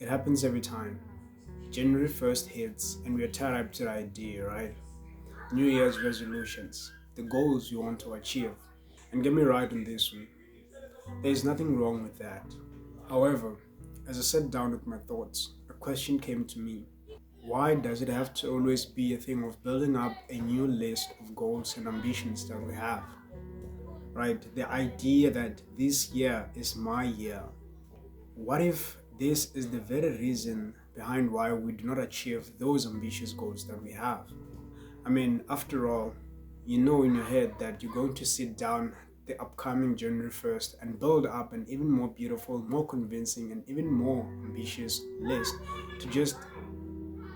It happens every time. January 1st hits and we're tied up to the idea, right? New Year's resolutions, the goals you want to achieve. And get me right on this one. There is nothing wrong with that. However, as I sat down with my thoughts, a question came to me. Why does it have to always be a thing of building up a new list of goals and ambitions that we have? Right? The idea that this year is my year. What if this is the very reason behind why we do not achieve those ambitious goals that we have? I mean, after all, you know in your head that you're going to sit down the upcoming January 1st and build up an even more beautiful, more convincing, and even more ambitious list to just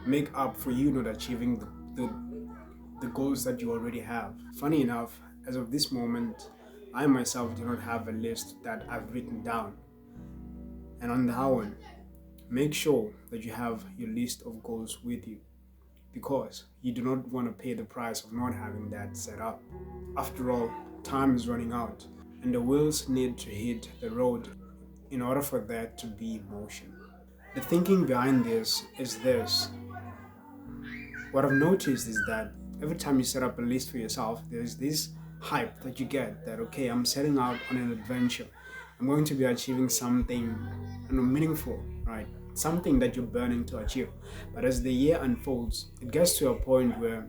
make up for you not achieving the goals that you already have. Funny enough, as of this moment, I myself do not have a list that I've written down. And on that one, make sure that you have your list of goals with you because you do not want to pay the price of not having that set up. After all, time is running out and the wheels need to hit the road in order for that to be in motion. The thinking behind this is this. What I've noticed is that every time you set up a list for yourself, there's this hype that you get that, okay, I'm setting out on an adventure. I'm going to be achieving something meaningful, right? Something that you're burning to achieve. But as the year unfolds, it gets to a point where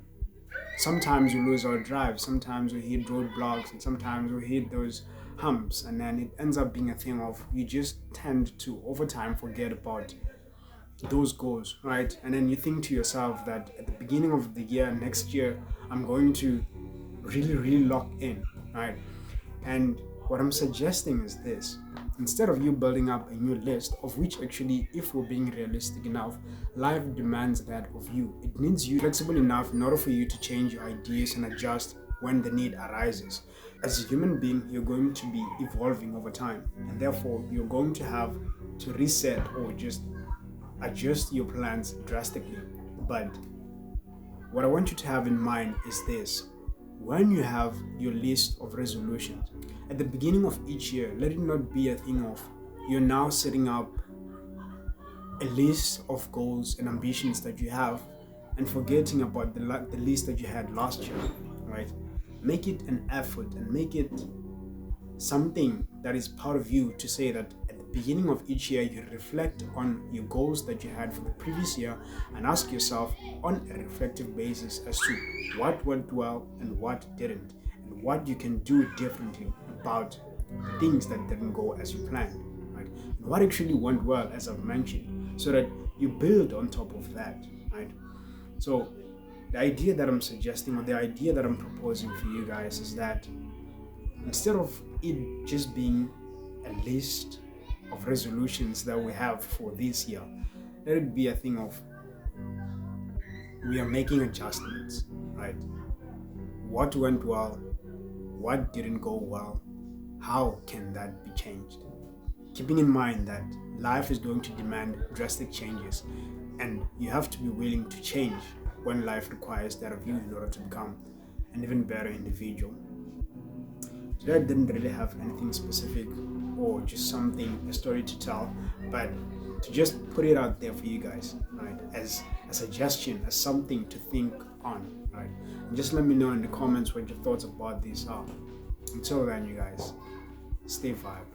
sometimes we lose our drive, sometimes we hit roadblocks, and sometimes we hit those humps, and then it ends up being a thing of you just tend to over time forget about those goals, right? And then you think to yourself that at the beginning of the year, next year, I'm going to really lock in, right? And what I'm suggesting is this. Instead of you building up a new list, of which actually, if we're being realistic enough, life demands that of you. It needs you flexible enough in order for you to change your ideas and adjust when the need arises. As a human being, you're going to be evolving over time, and therefore you're going to have to reset or just adjust your plans drastically. But what I want you to have in mind is this. When you have your list of resolutions, at the beginning of each year, let it not be a thing of you're now setting up a list of goals and ambitions that you have and forgetting about the list that you had last year, right? Make it an effort and make it something that is part of you to say that at the beginning of each year you reflect on your goals that you had for the previous year and ask yourself on a reflective basis as to what went well and what didn't and what you can do differently about the things that didn't go as you planned, right? And what actually went well, as I've mentioned, so that you build on top of that, right? So the idea that I'm suggesting or the idea that I'm proposing for you guys is that instead of it just being a list of resolutions that we have for this year, let it be a thing of we are making adjustments, right? What went well, what didn't go well, how can that be changed? Keeping in mind that life is going to demand drastic changes and you have to be willing to change when life requires that of you in order to become an even better individual. Today I didn't really have anything specific or just something, a story to tell, but to just put it out there for you guys, right? As a suggestion, as something to think on, right? And just let me know in the comments what your thoughts about this are. Until then, you guys, stay vibe.